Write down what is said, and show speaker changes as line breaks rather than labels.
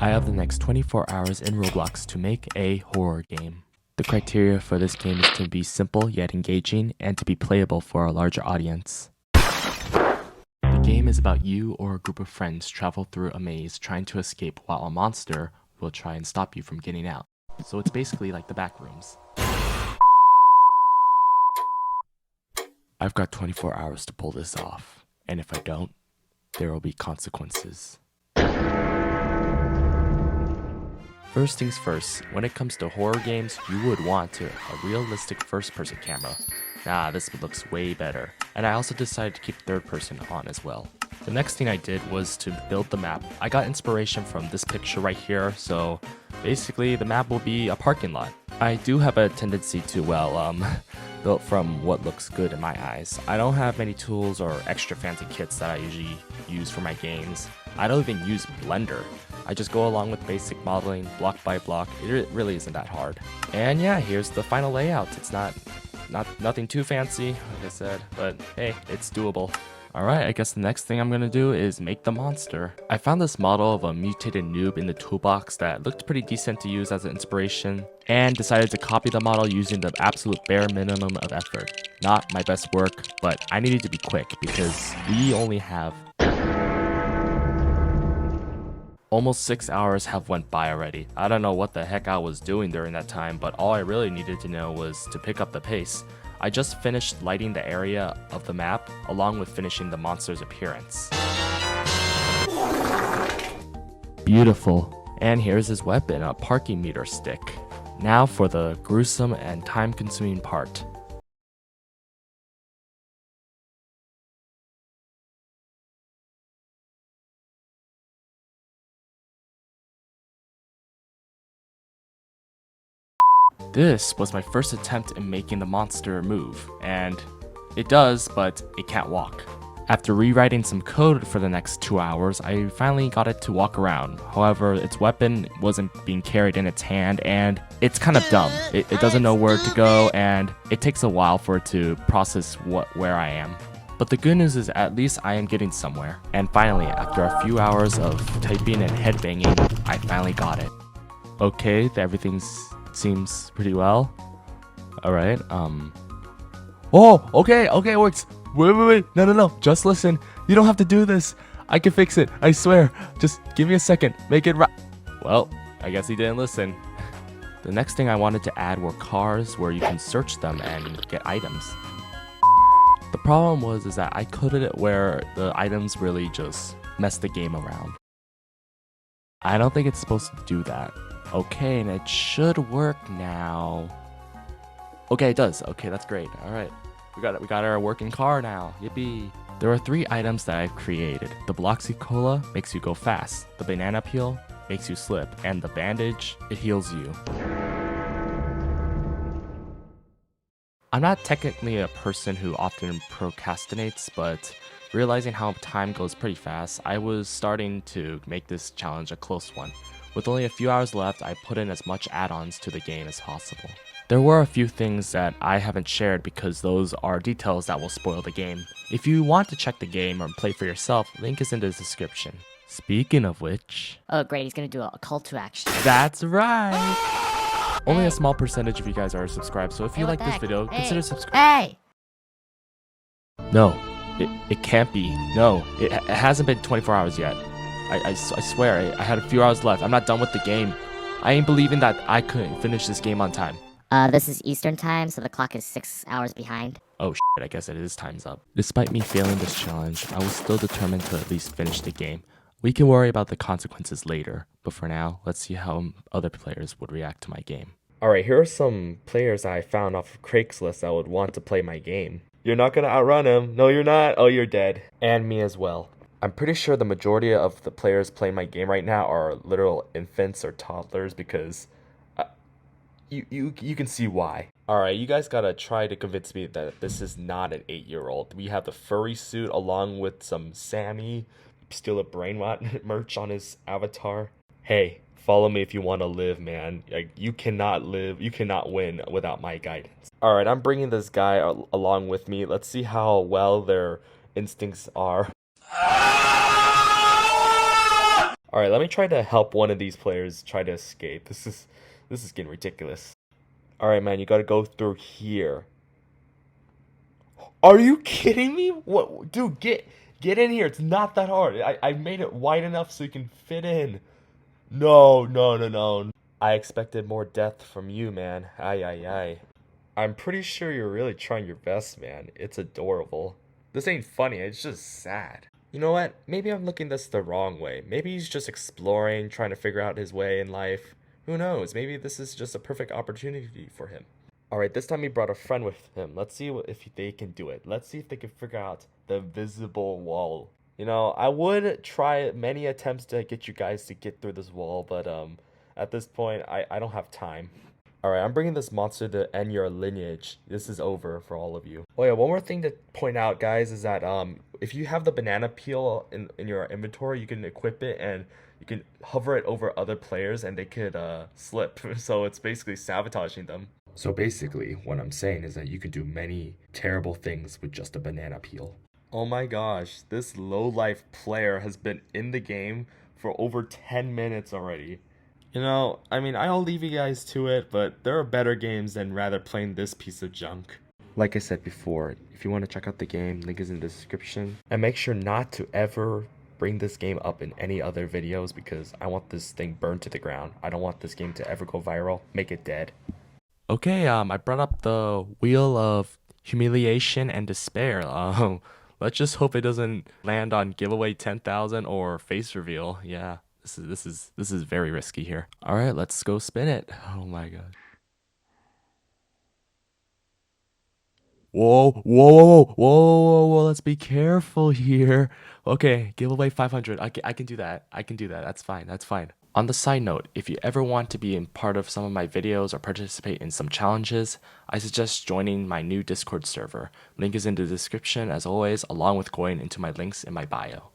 I have the next 24 hours in Roblox to make a horror game. The criteria for this game is to be simple yet engaging and to be playable for a larger audience. The game is about you or a group of friends travel through a maze trying to escape while a monster will try and stop you from getting out. So it's basically like the back rooms. I've got 24 hours to pull this off, and if I don't, there will be consequences. First things first, when it comes to horror games, you would want a realistic first-person camera. Nah, this looks way better. And I also decided to keep third-person on as well. The next thing I did was to build the map. I got inspiration from this picture right here, so basically the map will be a parking lot. I do have a tendency to, built from what looks good in my eyes. I don't have many tools or extra fancy kits that I usually use for my games. I don't even use Blender. I just go along with basic modeling, block by block. It really isn't that hard. And yeah, here's the final layout. It's nothing too fancy, like I said, but hey, it's doable. Alright, I guess the next thing I'm gonna do is make the monster. I found this model of a mutated noob in the toolbox that looked pretty decent to use as an inspiration, and decided to copy the model using the absolute bare minimum of effort. Not my best work, but I needed to be quick because we only have almost 6 hours have went by already. I don't know what the heck I was doing during that time, but all I really needed to know was to pick up the pace. I just finished lighting the area of the map, along with finishing the monster's appearance. Beautiful. And here's his weapon, a parking meter stick. Now for the gruesome and time-consuming part. This was my first attempt in making the monster move, and it does, but it can't walk. After rewriting some code for the next 2 hours, I finally got it to walk around. However, its weapon wasn't being carried in its hand, and it's kind of dumb. It doesn't know where to go, and it takes a while for it to process where I am. But the good news is at least I am getting somewhere. And finally, after a few hours of typing and headbanging, I finally got it. Okay, everything seems pretty well. Alright, Oh, okay, it works. Wait. No. Just listen. You don't have to do this. I can fix it. I swear. Just give me a second. Make it right. Well, I guess he didn't listen. The next thing I wanted to add were cars where you can search them and get items. The problem is that I coded it where the items really just mess the game around. I don't think it's supposed to do that. Okay, and it should work now. Okay, it does. Okay, that's great. All right, we got our working car now. Yippee! There are 3 items that I've created. The Bloxy Cola makes you go fast. The banana peel makes you slip, and the bandage, it heals you. I'm not technically a person who often procrastinates, but realizing how time goes pretty fast, I was starting to make this challenge a close one. With only a few hours left, I put in as much add-ons to the game as possible. There were a few things that I haven't shared because those are details that will spoil the game. If you want to check the game or play for yourself, link is in the description. Speaking of which...
Oh great, he's gonna do a call to action.
That's right! Only a small percentage of you guys are subscribed, so if you like this video, consider subscribing.
Hey!
No, it can't be. No, it hasn't been 24 hours yet. I swear, I had a few hours left. I'm not done with the game. I ain't believing that I couldn't finish this game on time.
This is Eastern time, so the clock is 6 hours behind.
Oh shit, I guess it is time's up. Despite me failing this challenge, I was still determined to at least finish the game. We can worry about the consequences later, but for now, let's see how other players would react to my game. Alright, here are some players I found off of Craigslist that would want to play my game. You're not gonna outrun him. No, you're not. Oh, you're dead. And me as well. I'm pretty sure the majority of the players playing my game right now are literal infants or toddlers because you can see why. Alright, you guys gotta try to convince me that this is not an 8-year-old. We have the furry suit along with some Sammy, still a brain rot merch on his avatar. Hey, follow me if you want to live, man. Like, you cannot win without my guidance. Alright, I'm bringing this guy along with me. Let's see how well their instincts are. All right, let me try to help one of these players try to escape. This is getting ridiculous. All right, man, you got to go through here. Are you kidding me? What, dude? Get in here. It's not that hard. I made it wide enough so you can fit in. No, no, no, no. I expected more depth from you, man. Ay, ay, ay. I'm pretty sure you're really trying your best, man. It's adorable. This ain't funny, it's just sad. You know what? Maybe I'm looking this the wrong way. Maybe he's just exploring, trying to figure out his way in life. Who knows? Maybe this is just a perfect opportunity for him. Alright, this time he brought a friend with him. Let's see if they can do it. Let's see if they can figure out the visible wall. You know, I would try many attempts to get you guys to get through this wall, but at this point, I don't have time. Alright, I'm bringing this monster to end your lineage. This is over for all of you. Oh yeah, one more thing to point out, guys, is that if you have the banana peel in your inventory, you can equip it and you can hover it over other players and they could slip. So it's basically sabotaging them. So basically, what I'm saying is that you can do many terrible things with just a banana peel. Oh my gosh, this low-life player has been in the game for over 10 minutes already. You know, I mean, I'll leave you guys to it, but there are better games than rather playing this piece of junk. Like I said before, if you want to check out the game, link is in the description. And make sure not to ever bring this game up in any other videos because I want this thing burned to the ground. I don't want this game to ever go viral. Make it dead. Okay, I brought up the wheel of humiliation and despair. Let's just hope it doesn't land on giveaway 10,000 or face reveal. Yeah. This is very risky here. All right, let's go spin it. Oh my god. Whoa, whoa, whoa, whoa, whoa, whoa, let's be careful here. Okay, give away 500. I can do that. I can do that. That's fine. That's fine. On the side note, if you ever want to be in part of some of my videos or participate in some challenges, I suggest joining my new Discord server. Link is in the description as always, along with going into my links in my bio.